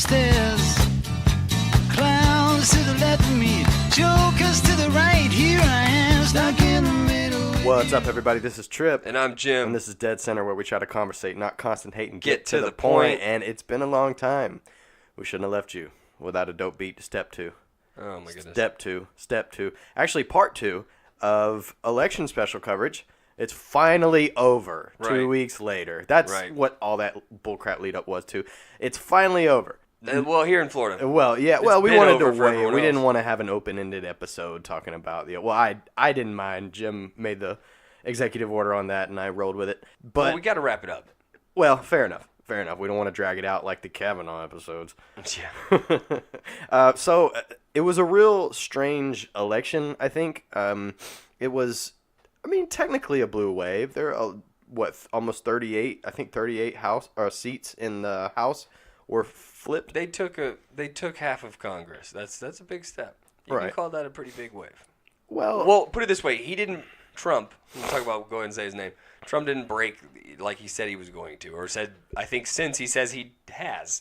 stairs. Clowns to the left of me, jokers to the right. Here I am, stuck in the middle. What's up, everybody? This is Trip. And I'm Jim. And this is Deadcenter, where we try to conversate, not constant hate, and Get to the point. And it's been a long time. We shouldn't have left you without a dope beat to step two. Oh, my goodness. Step two. Actually, part two of election special coverage. It's finally over. Right. 2 weeks later. That's right. what all that bullcrap lead up was to. It's finally over. Well, here in Florida. Well, yeah. It's Well, we been wanted over to for wait. everyone We didn't else. want to have an open-ended episode talking about the. Well, I didn't mind. Jim made the executive order on that, and I rolled with it. But Well, we got to wrap it up. well, fair enough. Fair enough. We don't want to drag it out like the Kavanaugh episodes. Yeah. So it was a real strange election, I think. It was, I mean, technically a blue wave. There are, almost 38, I think 38 seats in the House were flipped. They took half of Congress. That's a big step. You Right. can call that a pretty big wave. Well, Put it this way. Trump, we'll talk about, go ahead and say his name. Trump didn't break like he said he was going to, or said, I think since he says he has.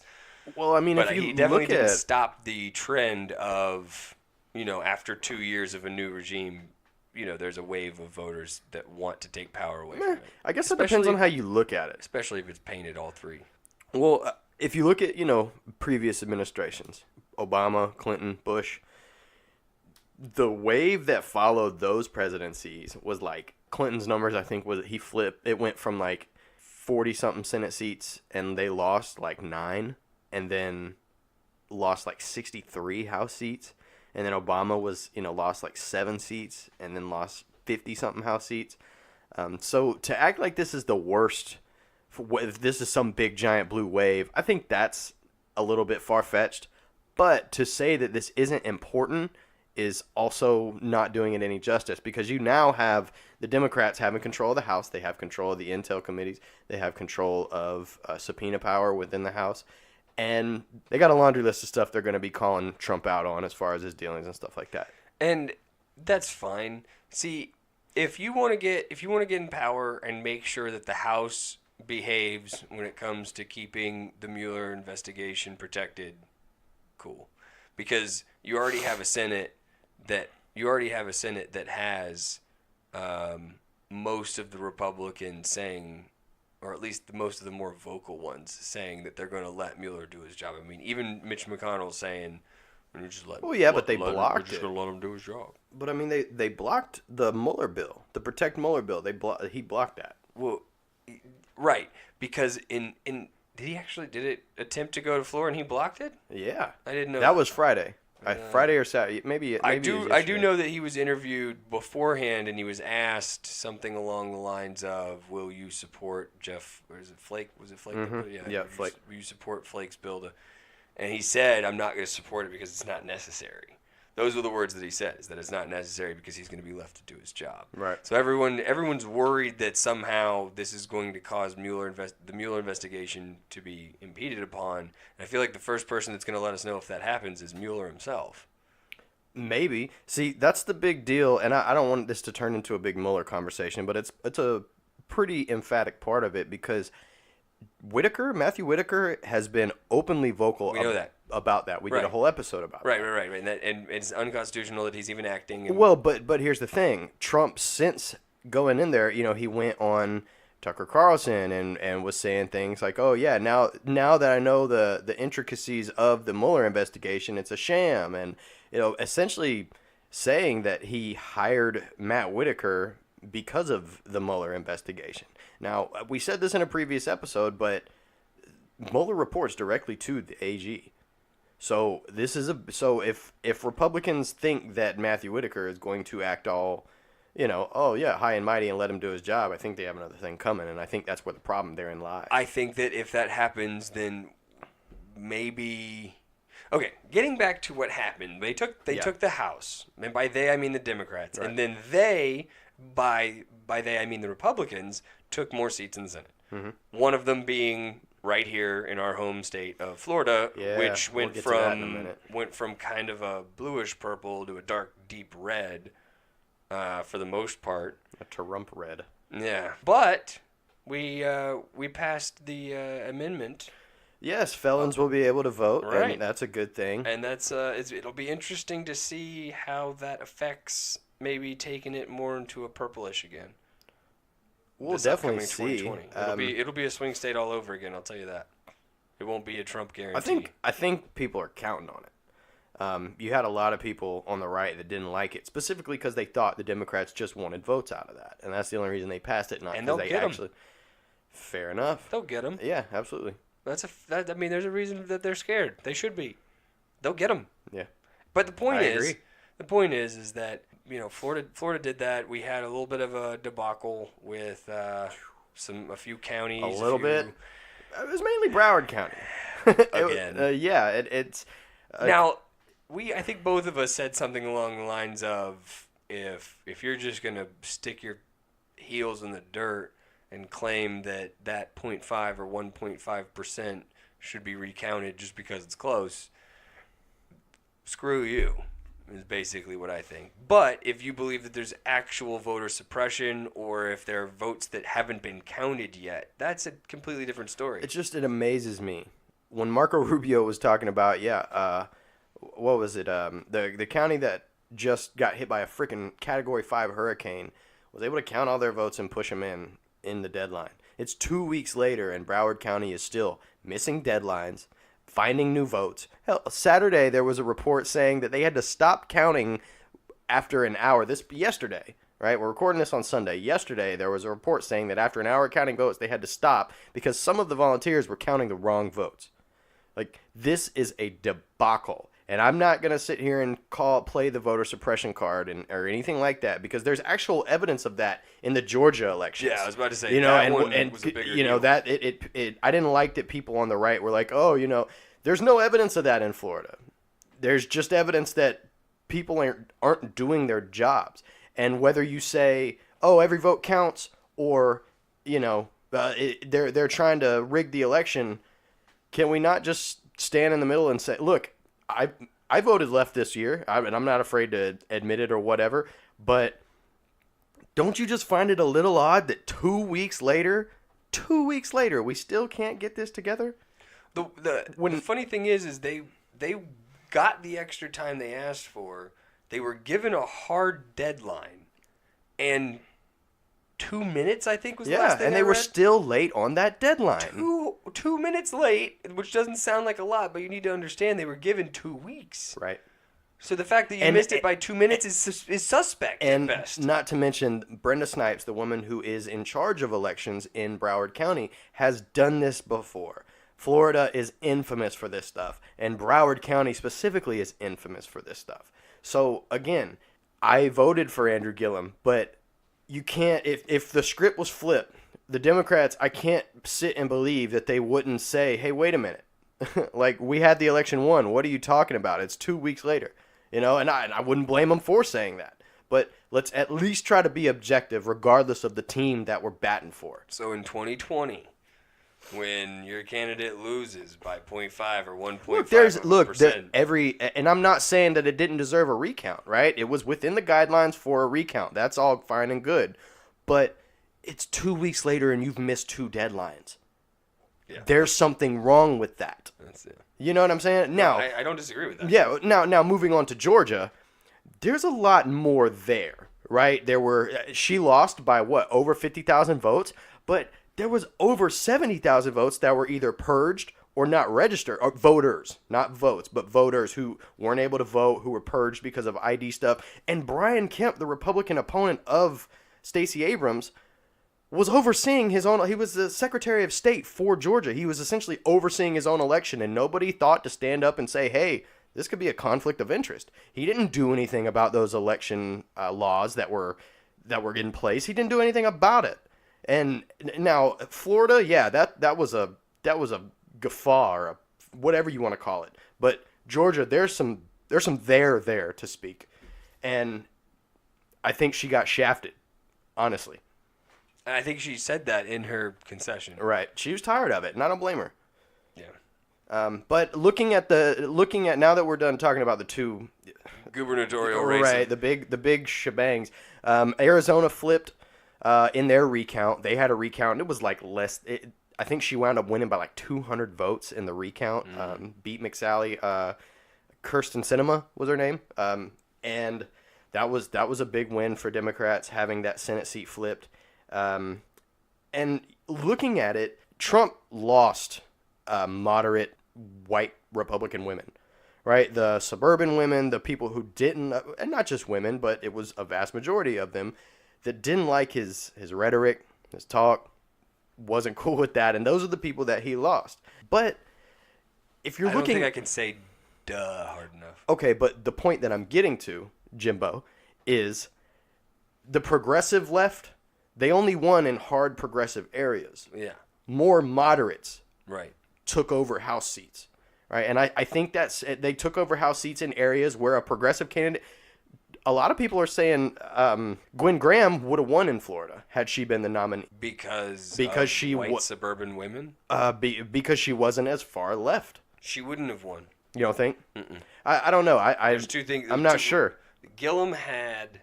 I mean, But if you he definitely look didn't at, stop the trend of, after 2 years of a new regime, there's a wave of voters that want to take power away from it. I guess it depends on how you look at it. Especially if it's painted all three. Well, if you look at, previous administrations, Obama, Clinton, Bush, the wave that followed those presidencies was like Clinton's numbers, I think, was he flipped. It went from like 40-something Senate seats, and they lost like 9, and then lost like 63 House seats. And then Obama was, lost like 7 seats, and then lost 50-something House seats. So to act like this is the worst, if this is some big giant blue wave, I think that's a little bit far-fetched. But to say that this isn't important is also not doing it any justice, because you now have the Democrats having control of the House. They have control of the intel committees. They have control of subpoena power within the House. And they got a laundry list of stuff they're going to be calling Trump out on as far as his dealings and stuff like that. And that's fine. See, if you want to get in power and make sure that the House behaves when it comes to keeping the Mueller investigation protected, cool. Because you already have a Senate that has most of the Republicans saying, or at least most of the more vocal ones saying that they're going to let Mueller do his job. I mean, even Mitch McConnell saying, "We're just let." Well, yeah, but they we're blocked just it. going to let him do his job. But I mean, they blocked the Mueller bill, the Protect Mueller bill. He blocked that. Well, right, because did it attempt to go to floor and he blocked it? Yeah, I didn't know that was Friday. Friday or Saturday, maybe. I it was do yesterday. know that he was interviewed beforehand and he was asked something along the lines of, "Will you support Jeff? Or is it Flake? Was it Flake? Mm-hmm. Yeah, Flake. Will you support Flake's bill?" And he said, "I'm not going to support it because it's not necessary." Those were the words that he said, is that it's not necessary because he's going to be left to do his job. Right. So everyone's worried that somehow this is going to cause the Mueller investigation to be impeded upon. And I feel like the first person that's going to let us know if that happens is Mueller himself. Maybe. See, that's the big deal, and I don't want this to turn into a big Mueller conversation, but it's a pretty emphatic part of it, because Matthew Whitaker has been openly vocal about that. We did a whole episode about Right. that. And it's unconstitutional that he's even acting. Well, but here's the thing. Trump, since going in there, he went on Tucker Carlson and was saying things like, "Oh yeah, now that I know the intricacies of the Mueller investigation, it's a sham," and essentially saying that he hired Matt Whitaker because of the Mueller investigation. Now, we said this in a previous episode, but Mueller reports directly to the AG. So if Republicans think that Matthew Whitaker is going to act all, high and mighty and let him do his job, I think they have another thing coming, and I think that's where the problem therein lies. I think that if that happens, then maybe. Okay, getting back to what happened, they took the House, and by they I mean the Democrats, right. and then by they I mean the Republicans, took more seats in the Senate. Mm-hmm. One of them being right here in our home state of Florida, which went from kind of a bluish purple to a dark deep red, for the most part. A Trump red. Yeah, but we passed the amendment. Yes, felons will be able to vote, Right. and that's a good thing. And that's it'll be interesting to see how that affects maybe taking it more into a purplish again. We'll This definitely upcoming see. 2020. It'll be a swing state all over again. I'll tell you that. It won't be a Trump guarantee. I think people are counting on it. You had a lot of people on the right that didn't like it, specifically because they thought the Democrats just wanted votes out of that, and that's the only reason they passed it. Not And because they'll they get 'em. actually. Fair enough. They'll get them. Yeah, absolutely. I mean, there's a reason that they're scared. They should be. They'll get them. Yeah. But the point I is, agree. that Florida did that. We had a little bit of a debacle with a few counties. A little bit. It was mainly Broward County. Again. It's. Now, I think both of us said something along the lines of, if you're just gonna stick your heels in the dirt and claim that 0.5 or 1.5% should be recounted just because it's close, screw you, is basically what I think. But if you believe that there's actual voter suppression, or if there are votes that haven't been counted yet, that's a completely different story. It amazes me. When Marco Rubio was talking about, what was it? The county that just got hit by a freaking Category 5 hurricane was able to count all their votes and push them in the deadline. It's 2 weeks later, and Broward County is still missing deadlines, finding new votes. Hell, Saturday there was a report saying that they had to stop counting after an hour. Yesterday, right? We're recording this on Sunday. Yesterday there was a report saying that after an hour counting votes, they had to stop because some of the volunteers were counting the wrong votes. Like, this is a debacle. And I'm not going to sit here and play the voter suppression card or anything like that, because there's actual evidence of that in the Georgia elections. Yeah, I was about to say, that one was a bigger deal. That I didn't like that people on the right were like, there's no evidence of that in Florida. There's just evidence that people aren't doing their jobs. And whether you say, every vote counts, or, they're trying to rig the election, can we not just stand in the middle and say, look, I voted left this year, and I'm not afraid to admit it or whatever, but don't you just find it a little odd that 2 weeks later, we still can't get this together? The funny thing is they got the extra time they asked for. They were given a hard deadline, and 2 minutes, I think, was the last thing and I they were read. still late on that deadline. 2 minutes late, which doesn't sound like a lot, but you need to understand they were given 2 weeks. Right. So the fact that you missed it by 2 minutes is suspect at best. And not to mention, Brenda Snipes, the woman who is in charge of elections in Broward County, has done this before. Florida is infamous for this stuff, and Broward County specifically is infamous for this stuff. So, again, I voted for Andrew Gillum, but you can't, if the script was flipped, the Democrats, I can't sit and believe that they wouldn't say, hey, wait a minute. Like, we had the election won. What are you talking about? It's 2 weeks later. And I wouldn't blame them for saying that. But let's at least try to be objective regardless of the team that we're batting for. So in 2020, when your candidate loses by 0.5 or 1.5%. And I'm not saying that it didn't deserve a recount, right? It was within the guidelines for a recount. That's all fine and good. But it's 2 weeks later and you've missed 2 deadlines. Yeah. There's something wrong with that. That's it. You know what I'm saying? Now, I don't disagree with that. Yeah. Now moving on to Georgia, there's a lot more there, right? She lost by over 50,000 votes, but there was over 70,000 votes that were either purged or not registered, or voters, not votes, but voters who weren't able to vote, who were purged because of ID stuff. And Brian Kemp, the Republican opponent of Stacey Abrams, was overseeing his own. He was the Secretary of State for Georgia. He was essentially overseeing his own election, and nobody thought to stand up and say, hey, this could be a conflict of interest. He didn't do anything about those election laws that were in place. He didn't do anything about it. And now Florida, yeah, that was a guffaw, or whatever you want to call it. But Georgia, there's some there to speak, and I think she got shafted, honestly. And I think she said that in her concession. Right, she was tired of it, and I don't blame her. Yeah. But looking at now that we're done talking about the 2 gubernatorial races, right, the big shebangs, Arizona flipped in their recount. They had a recount, and it was like less. I think she wound up winning by like 200 votes in the recount. Beat McSally. Kirsten Sinema was her name. And that was a big win for Democrats, having that Senate seat flipped. And looking at it, Trump lost moderate white Republican women, right? The suburban women, the people who didn't, and not just women, but it was a vast majority of them that didn't like his rhetoric, his talk, wasn't cool with that. And those are the people that he lost. But if you're looking... I don't think I can say duh hard enough. Okay, but the point that I'm getting to, Jimbo, is the progressive left, they only won in hard progressive areas. Yeah. More moderates Right. took over House seats, right? And I think that's they took over House seats in areas where a progressive candidate. A lot of people are saying Gwen Graham would have won in Florida had she been the nominee Because she white suburban women. Because she wasn't as far left. She wouldn't have won. You don't think? I don't know. There's two things. I'm not sure. Gillum had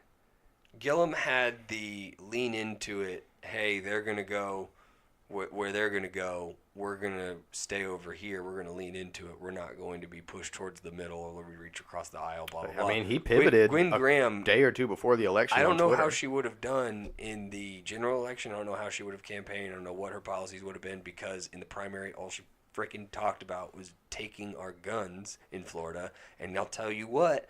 the lean into it. Hey, they're gonna go where they're gonna go. We're gonna stay over here. We're gonna lean into it. We're not going to be pushed towards the middle or we reach across the aisle. Blah blah blah. I mean, he pivoted Gwen Graham, a day or two before the election. I don't know Twitter. how she would have done in the general election. I don't know how she would have campaigned. I don't know what her policies would have been because in the primary, all she freaking talked about was taking our guns in Florida. And I'll tell you what,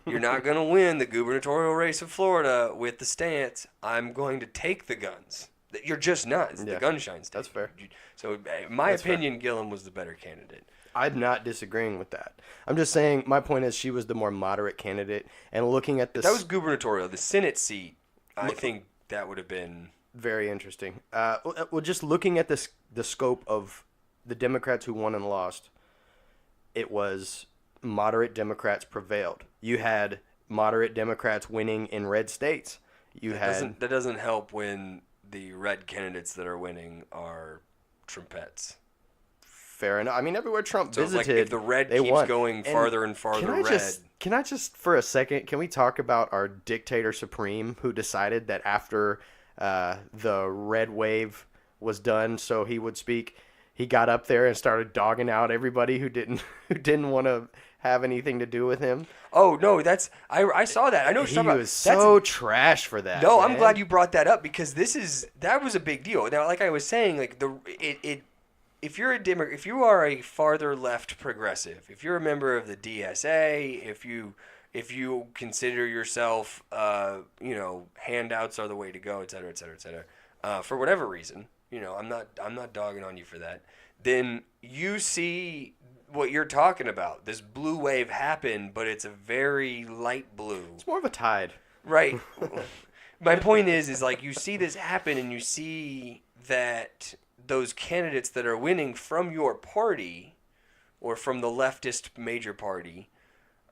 you're not going to win the gubernatorial race of Florida with the stance, I'm going to take the guns. You're just not. It's the gunshine state. That's fair. So in my opinion, Gillum was the better candidate. I'm not disagreeing with that. I'm just saying my point is she was the more moderate candidate. And looking at this... That was gubernatorial. The Senate seat, I think that would have been... Very interesting. Well, just looking at the scope of the Democrats who won and lost, it was moderate Democrats prevailed. You had moderate Democrats winning in red states. That doesn't help when the red candidates that are winning are Trumpets. Fair enough. I mean, everywhere Trump visited, like if the red keeps won. going farther and farther red. Can I just, for a second, can we talk about our dictator supreme who decided that after the red wave was done, so he would speak, he got up there and started dogging out everybody who didn't want to have anything to do with him? Oh no, I saw that. I know he was so trash for that. No, man. I'm glad you brought that up because that was a big deal. Now, like I was saying, like if you're if you are a farther left progressive, if you're a member of the DSA, if you consider yourself, handouts are the way to go, et cetera, et cetera, et cetera, for whatever reason, I'm not dogging on you for that. Then you see what you're talking about. This blue wave happened, but it's a very light blue. It's more of a tide. Right. My point is like you see this happen and you see that those candidates that are winning from your party or from the leftist major party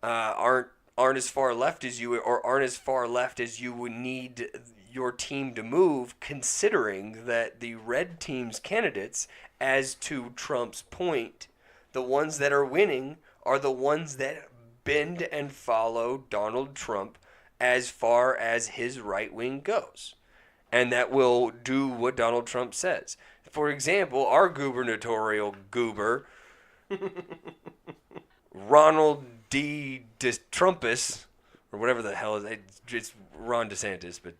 aren't as far left as you or aren't as far left as you would need your team to move, considering that the red team's candidates, as to Trump's point, the ones that are winning are the ones that bend and follow Donald Trump as far as his right wing goes, and that will do what Donald Trump says. For example, our gubernatorial goober, Ronald D. Trumpus, or whatever the hell is it, it's Ron DeSantis, but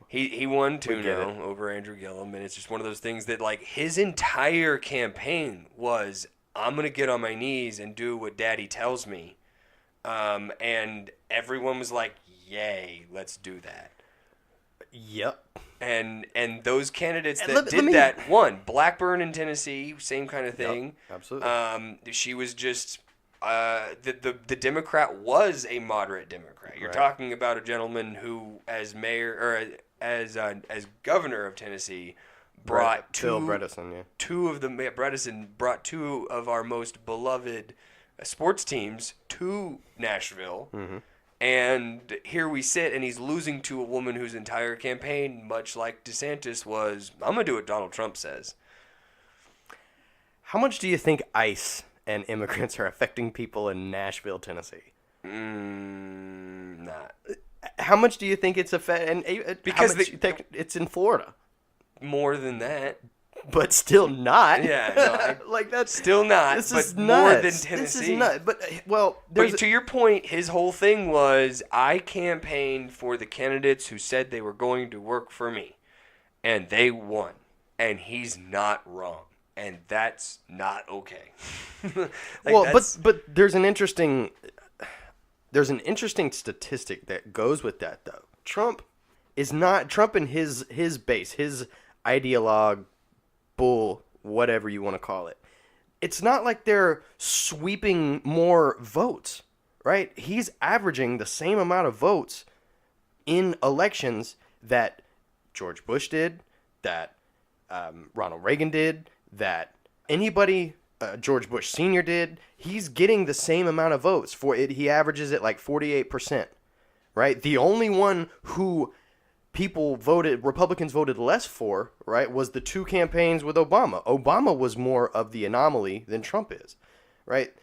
he won 2-0 over Andrew Gillum, and it's just one of those things that, like, his entire campaign was, I'm going to get on my knees and do what Daddy tells me, and everyone was like, yay, let's do that. Yep. And those candidates that did that won. Blackburn in Tennessee, same kind of thing. Yep, absolutely. She was just the Democrat was a moderate Democrat. You're talking about a gentleman who, as mayor or as governor of Tennessee, brought Bredesen brought two of our most beloved sports teams to Nashville. Mm-hmm. And here we sit, and he's losing to a woman whose entire campaign, much like DeSantis, was, I'm going to do what Donald Trump says. How much do you think ICE and immigrants are affecting people in Nashville, Tennessee? Not. How much do you think it's affecting? Because you think it's in Florida. more than that. But still not. Yeah, no, like that's still not. This but is more nuts. than Tennessee. This is nuts. But But to your point, his whole thing was, I campaigned for the candidates who said they were going to work for me, and they won, and he's not wrong, and that's not okay. But there's an interesting statistic that goes with that though. Trump and his base, his ideologue, bull, whatever you want to call it. It's not like they're sweeping more votes, right? He's averaging the same amount of votes in elections that George Bush did, that Ronald Reagan did, that anybody, George Bush Sr. did. He's getting the same amount of votes for it. He averages it like 48%, right? The only one who Republicans voted less for, right, was the two campaigns with Obama. Obama was more of the anomaly than Trump is, right?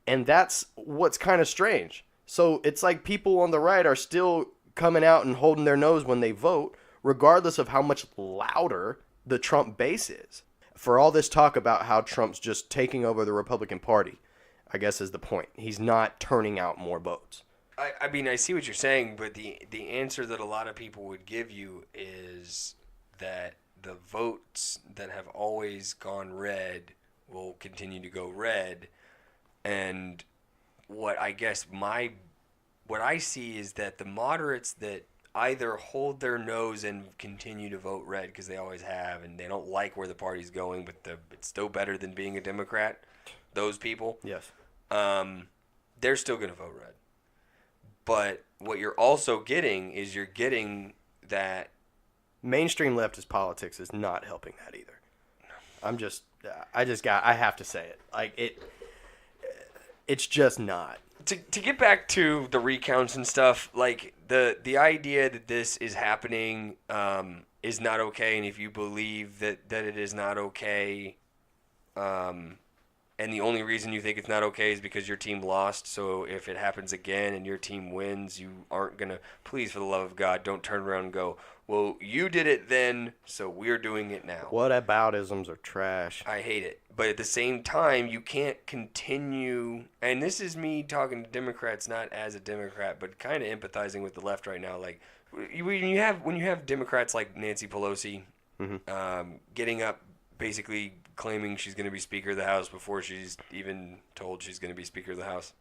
And that's what's kind of strange. So it's like people on the right are still coming out and holding their nose when they vote, regardless of how much louder the Trump base is. For all this talk about how Trump's just taking over the Republican Party, I guess is the point. He's not turning out more votes. I mean, I see what you're saying, but the answer that a lot of people would give you is that the votes that have always gone red will continue to go red. And what I see is that the moderates that either hold their nose and continue to vote red because they always have, and they don't like where the party's going, but it's still better than being a Democrat, those people, yes, they're still going to vote red. But what you're also getting is that mainstream leftist politics is not helping that either. I have to say it. Like it's just not. To get back to the recounts and stuff, like the idea that this is happening is not okay, and if you believe that it is not okay, and the only reason you think it's not okay is because your team lost. So if it happens again and your team wins, you aren't going to, please, for the love of God, don't turn around and go, well, you did it then, so we're doing it now. Whataboutisms are trash. I hate it. But at the same time, you can't continue, and this is me talking to Democrats, not as a Democrat, but kind of empathizing with the left right now. Like, when you have Democrats like Nancy Pelosi getting up, basically claiming she's going to be Speaker of the House before she's even told she's going to be Speaker of the House.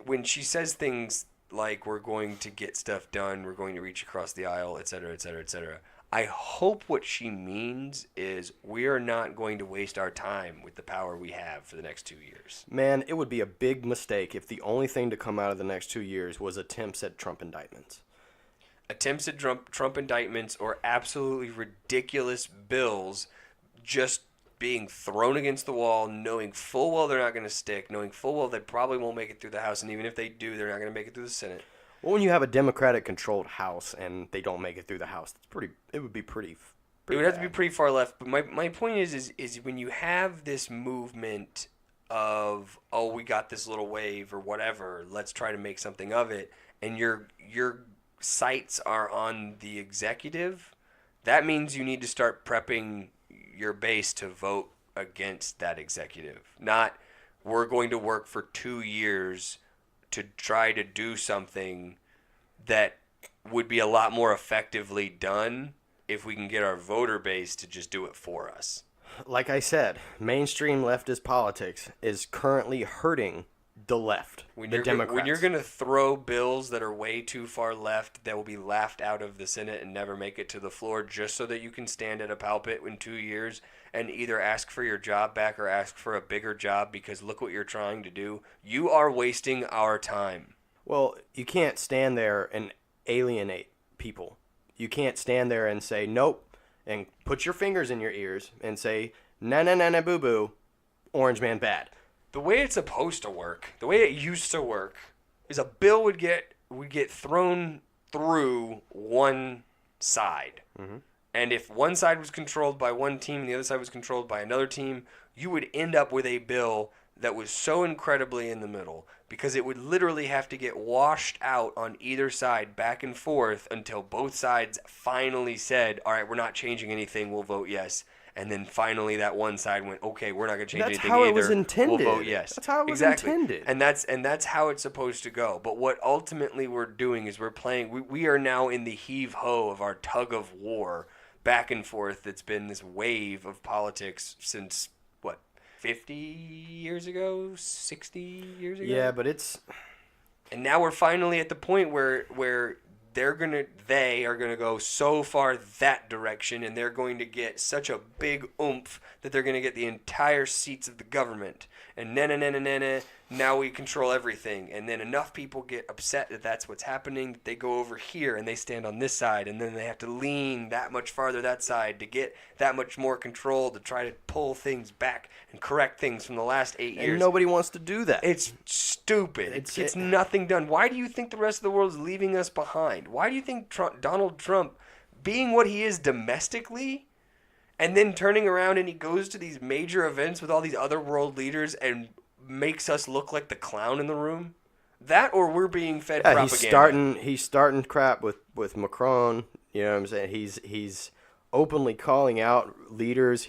When she says things like, we're going to get stuff done, we're going to reach across the aisle, et cetera, et cetera, et cetera, I hope what she means is we are not going to waste our time with the power we have for the next 2 years. Man, it would be a big mistake if the only thing to come out of the next 2 years was attempts at Trump indictments. Attempts at Trump indictments or absolutely ridiculous bills just being thrown against the wall, knowing full well they're not going to stick, knowing full well they probably won't make it through the House, and even if they do, they're not going to make it through the Senate. Well, when you have a Democratic-controlled House and they don't make it through the House, it would be pretty it would have to be pretty far left. But my point is when you have this movement of, oh, we got this little wave or whatever, let's try to make something of it, and your sights are on the executive, that means you need to start prepping your base to vote against that executive. Not, we're going to work for 2 years to try to do something that would be a lot more effectively done if we can get our voter base to just do it for us. Like I said, mainstream leftist politics is currently hurting the left, the Democrats. When you're going to throw bills that are way too far left that will be laughed out of the Senate and never make it to the floor just so that you can stand at a pulpit in 2 years and either ask for your job back or ask for a bigger job because look what you're trying to do, you are wasting our time. Well, you can't stand there and alienate people. You can't stand there and say, nope, and put your fingers in your ears and say, na boo-boo, Orange Man bad. The way it's supposed to work, the way it used to work, is a bill would get thrown through one side. Mm-hmm. And if one side was controlled by one team and the other side was controlled by another team, you would end up with a bill that was so incredibly in the middle, because it would literally have to get washed out on either side back and forth until both sides finally said, all right, we're not changing anything, we'll vote yes. And then finally that one side went, okay, we're not going to change anything either. That's how it was intended. We'll vote yes. That's how it was intended. And that's how it's supposed to go. But what ultimately we're doing is we're playing, we are now in the heave-ho of our tug of war back and forth. That's been this wave of politics since, 50 years ago, 60 years ago? Yeah, but it's... And now we're finally at the point where they are gonna go so far that direction, and they're going to get such a big oomph that they're gonna get the entire seats of the government. And now we control everything. And then enough people get upset that that's what's happening, that they go over here and they stand on this side, and then they have to lean that much farther that side to get that much more control to try to pull things back and correct things from the last 8 years. And nobody wants to do that. It's stupid. It gets nothing done. Why do you think the rest of the world is leaving us behind? Why do you think Donald Trump, being what he is domestically, and then turning around and he goes to these major events with all these other world leaders and makes us look like the clown in the room? That, or we're being fed propaganda. He's starting crap with Macron. You know what I'm saying? He's openly calling out leaders.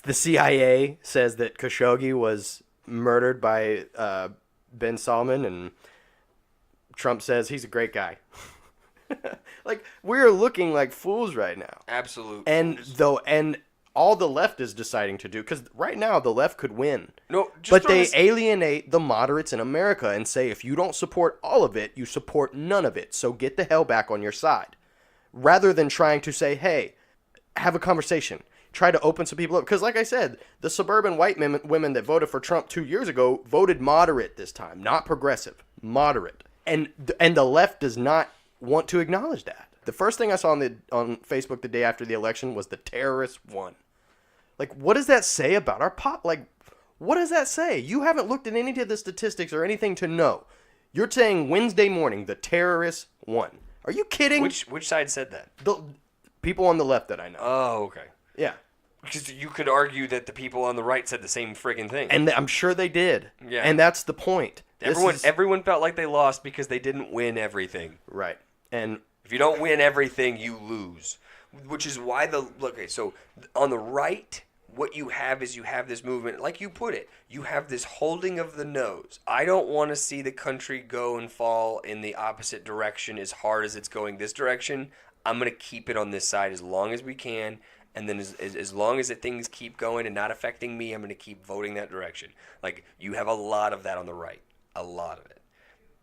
The CIA says that Khashoggi was murdered by bin Salman, and Trump says he's a great guy. Like, we're looking like fools right now. Absolutely. And all the left is deciding to do, because right now the left could win. No, but they alienate the moderates in America and say, if you don't support all of it, you support none of it. So get the hell back on your side. Rather than trying to say, hey, have a conversation. Try to open some people up. Because like I said, the suburban white women that voted for Trump 2 years ago voted moderate this time. Not progressive. Moderate. And the left does not want to acknowledge that. The first thing I saw on Facebook the day after the election was the terrorists won. Like, what does that say about our what does that say? You haven't looked at any of the statistics or anything to know. You're saying Wednesday morning the terrorists won. Are you kidding? Which side said that? The people on the left that I know. Oh, okay. Yeah. Because you could argue that the people on the right said the same friggin' thing. And I'm sure they did. Yeah. And that's the point. Everyone felt like they lost because they didn't win everything. Right. And if you don't win everything, you lose. Which is why so on the right, what you have is you have this movement, like you put it, you have this holding of the nose. I don't want to see the country go and fall in the opposite direction as hard as it's going this direction. I'm going to keep it on this side as long as we can. And then as long as things keep going and not affecting me, I'm going to keep voting that direction. Like, you have a lot of that on the right. A lot of it.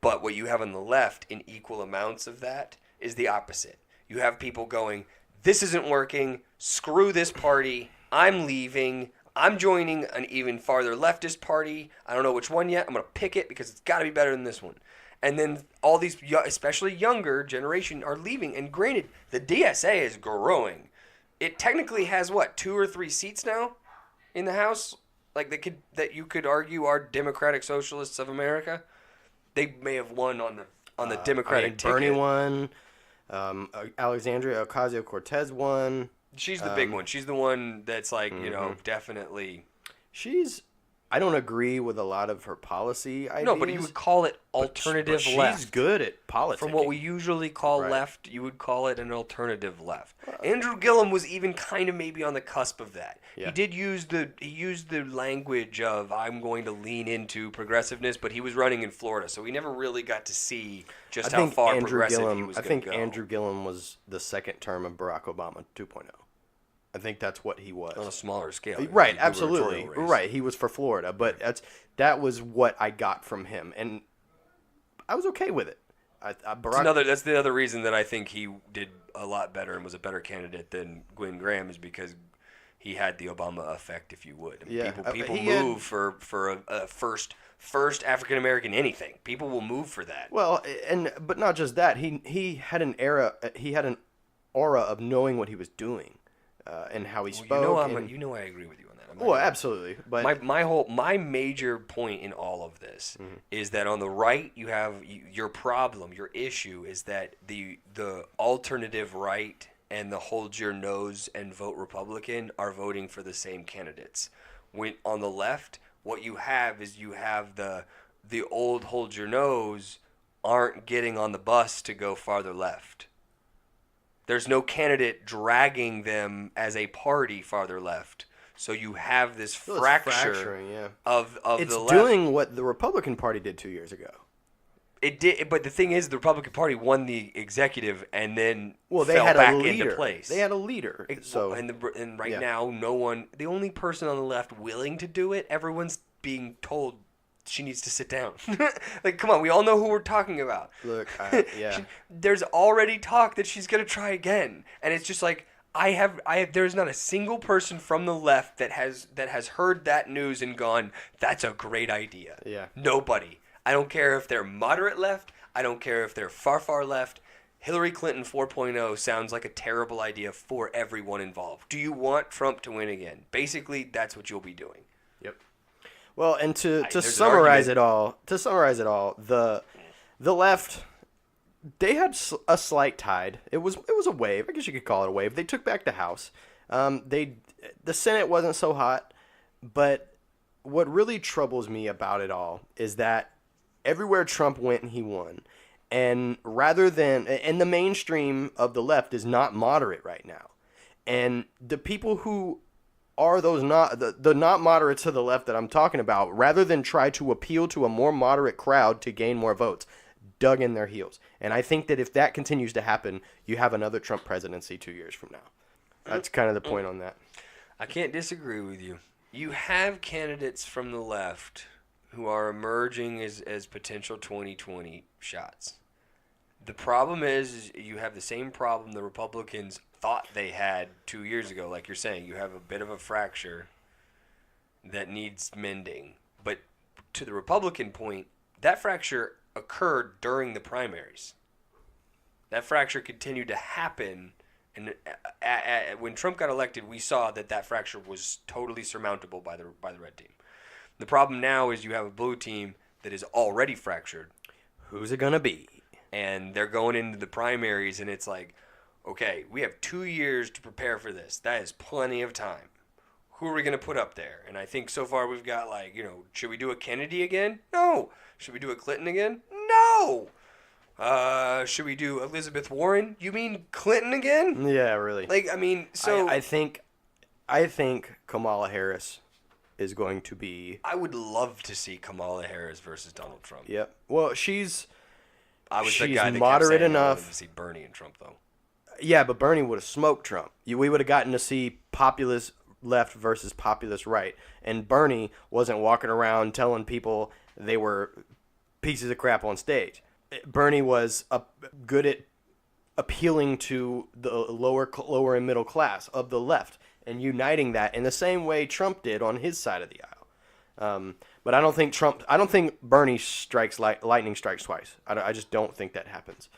But what you have on the left in equal amounts of that is the opposite. You have people going, this isn't working, screw this party, I'm leaving, I'm joining an even farther leftist party, I don't know which one yet, I'm going to pick it because it's got to be better than this one. And then all these, especially younger generation, are leaving. And granted, the DSA is growing. It technically has, 2 or 3 seats now in the House? Like, that you could argue are Democratic Socialists of America. They may have won on the Democratic ticket. Bernie won. Alexandria Ocasio-Cortez won. She's the big one. She's the one that's definitely. I don't agree with a lot of her policy ideas. No, but you would call it alternative left. She's good at politics. From what we usually call left, you would call it an alternative left. Andrew Gillum was even kind of maybe on the cusp of that. Yeah. He used the language of, I'm going to lean into progressiveness, but he was running in Florida, so we never really got to see just how far progressive he was going to go. I think Andrew Gillum was the second term of Barack Obama 2.0. I think that's what he was. On a smaller scale. Right, absolutely. Right, he was for Florida, but that was what I got from him, and I was okay with it. That's the other reason that I think he did a lot better and was a better candidate than Gwen Graham, is because he had the Obama effect, if you would. Yeah. People move for a first African American anything. People will move for that. Well, but not just that. He had an aura of knowing what he was doing. And how he spoke. I agree with you on that. Well, absolutely. But my major point in all of this is that on the right you have your problem, your issue is that the alternative right and the hold your nose and vote Republican are voting for the same candidates. When on the left, What you have is you have the old hold your nose aren't getting on the bus to go farther left. There's no candidate dragging them as a party farther left. So you have this fracture of it's the left. It's doing what the Republican Party did 2 years ago. It did, but the thing is, the Republican Party won the executive and then they fell had back a leader. into place. They had a leader. So and right now, no one. The only person on the left willing to do it, everyone's being told she needs to sit down. Like, come on, we all know who we're talking about. Look, there's already talk that she's gonna try again, and it's just like I have. There's not a single person from the left that has heard that news and gone, "That's a great idea." Yeah. Nobody. I don't care if they're moderate left. I don't care if they're far left. Hillary Clinton 4.0 sounds like a terrible idea for everyone involved. Do you want Trump to win again? Basically, that's what you'll be doing. Yep. Well, and to summarize it all, the left, they had a slight tide. It was a wave. I guess you could call it a wave. They took back the House. The Senate wasn't so hot, but what really troubles me about it all is that everywhere Trump went, he won. And the mainstream of the left is not moderate right now. And the people who are those the not moderates to the left that I'm talking about, rather than try to appeal to a more moderate crowd to gain more votes, dug in their heels. And I think that if that continues to happen, you have another Trump presidency 2 years from now. That's kind of the point on that. I can't disagree with you. You have candidates from the left who are emerging as potential 2020 shots. The problem is you have the same problem the Republicans thought they had 2 years ago. Like you're saying, you have a bit of a fracture that needs mending. But to the Republican point, that fracture occurred during the primaries. That fracture continued to happen. And when Trump got elected, we saw that fracture was totally surmountable by the red team. The problem now is you have a blue team that is already fractured. Who's it going to be? And they're going into the primaries, and it's like, okay, we have 2 years to prepare for this. That is plenty of time. Who are we going to put up there? And I think so far we've got, should we do a Kennedy again? No. Should we do a Clinton again? No. Should we do Elizabeth Warren? You mean Clinton again? Yeah, really. I think Kamala Harris is going to be... I would love to see Kamala Harris versus Donald Trump. Yep. Well, she's the guy that moderate kept saying enough. I wanted to see Bernie and Trump, though. Yeah, but Bernie would have smoked Trump. We would have gotten to see populist left versus populist right. And Bernie wasn't walking around telling people they were pieces of crap on stage. Bernie was good at appealing to the lower and middle class of the left and uniting that in the same way Trump did on his side of the aisle. But I don't think Bernie strikes lightning strikes twice. I just don't think that happens.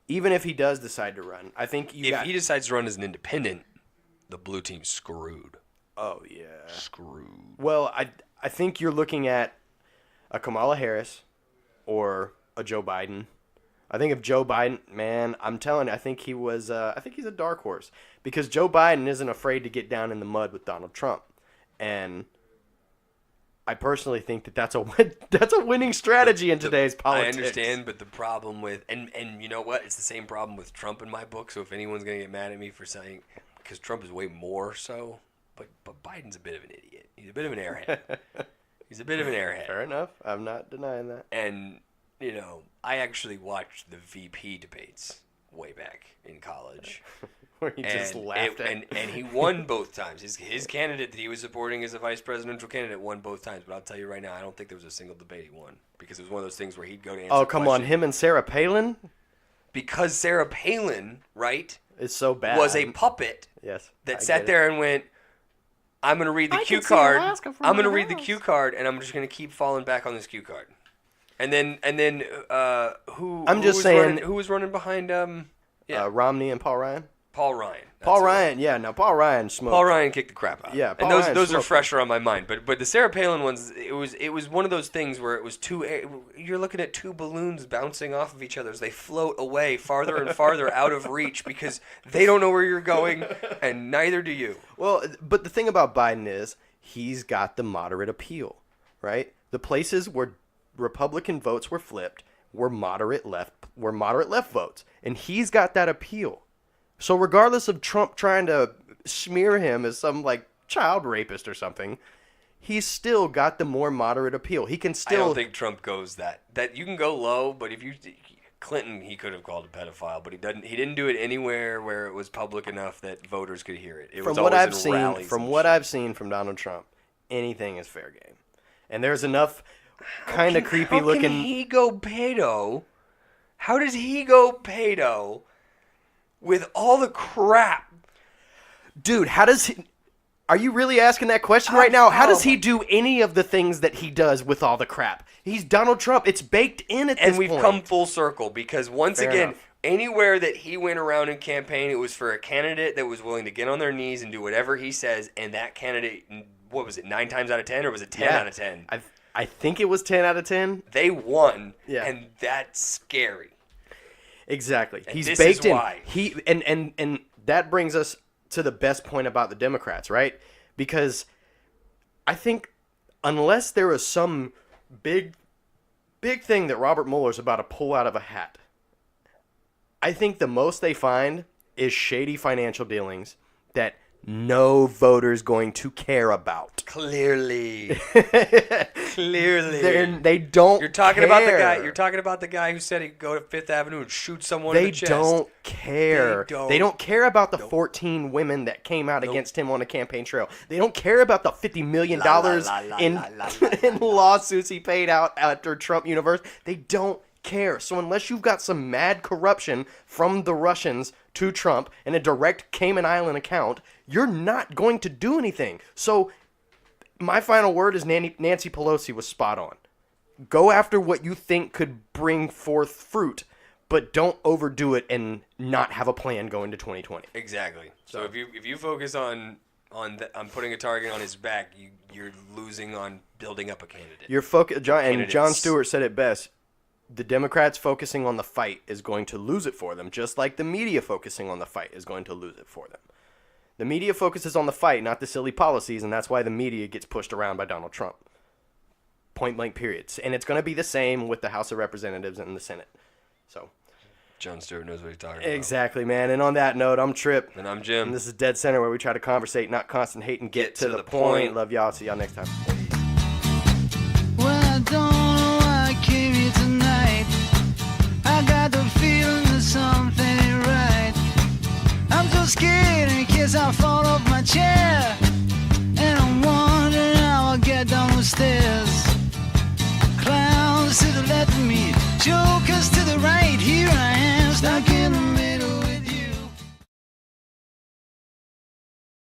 Even if he does decide to run, I think if he decides to run as an independent, the blue team's screwed. Oh yeah, screwed. Well, I think you're looking at a Kamala Harris or a Joe Biden. I think if Joe Biden, man, I'm telling you, I think he's a dark horse because Joe Biden isn't afraid to get down in the mud with Donald Trump, and I personally think that's a winning strategy in today's politics. I understand, but the problem with and you know what? It's the same problem with Trump in my book. So if anyone's gonna get mad at me for saying, because Trump is way more so, but Biden's a bit of an idiot. He's a bit of an airhead. Fair enough. I'm not denying that. And I actually watched the VP debates way back in college. Where he just laughed at. And he won both times. His candidate that he was supporting as a vice presidential candidate won both times. But I'll tell you right now, I don't think there was a single debate he won. Because it was one of those things where he'd go to answer Oh, come on. Him and Sarah Palin? Because Sarah Palin, right, is so bad. Was a puppet that sat there and went, I'm going to read the cue card. I'm going to read the cue card, and I'm just going to keep falling back on this cue card. And then who was running behind Romney and Paul Ryan? Paul Ryan. Paul Ryan smoked. Paul Ryan kicked the crap out. Yeah, and those are fresher on my mind. But the Sarah Palin ones, it was one of those things where it was you're looking at two balloons bouncing off of each other as they float away farther and farther out of reach because they don't know where you're going and neither do you. Well, but the thing about Biden is he's got the moderate appeal, right? The places where Republican votes were flipped were moderate left votes, and he's got that appeal. So regardless of Trump trying to smear him as some like child rapist or something, he's still got the more moderate appeal. He can still. I don't think Trump goes that you can go low, but if you Clinton, he could have called a pedophile, but he doesn't. He didn't do it anywhere where it was public enough that voters could hear it. It was always in rallies. From what I've seen from Donald Trump, anything is fair game, and there's enough kind of creepy looking. How can he go pedo? How does he go pedo with all the crap? Dude, how does he... Are you really asking that question right now? How does he do any of the things that he does with all the crap? He's Donald Trump. It's baked in at this point. And we've come full circle because once again, anywhere that he went around and campaigned, it was for a candidate that was willing to get on their knees and do whatever he says, and that candidate, what was it, 9 times out of 10, or was it 10 out of 10? I think it was 10 out of 10. They won, yeah. And that's scary. Exactly. And he's this baked is in. Why. And that brings us to the best point about the Democrats, right? Because I think unless there is some big thing that Robert Mueller's about to pull out of a hat, I think the most they find is shady financial dealings that no voter's going to care about. Clearly. They don't You're talking care. about the guy. You're talking about the guy who said he'd go to Fifth Avenue and shoot someone in the chest. They don't care. They don't care about the 14 women that came out against him on a campaign trail. They don't care about the $50 million in lawsuits he paid out after Trump University. They don't care. So unless you've got some mad corruption from the Russians to Trump and a direct Cayman Island account, you're not going to do anything. So my final word is Nancy Pelosi was spot on. Go after what you think could bring forth fruit, but don't overdo it and not have a plan going to 2020. Exactly. So if you focus on putting a target on his back, you're losing on building up a candidate. And Jon Stewart said it best. The Democrats focusing on the fight is going to lose it for them, just like the media focusing on the fight is going to lose it for them. The media focuses on the fight, not the silly policies, and that's why the media gets pushed around by Donald Trump. Point blank periods. And it's going to be the same with the House of Representatives and the Senate. So, Jon Stewart knows what he's talking about. Exactly, man. And on that note, I'm Trip. And I'm Jim. And this is Deadcenter, where we try to conversate, not constant hate, and get to the point. Love y'all. See y'all next time.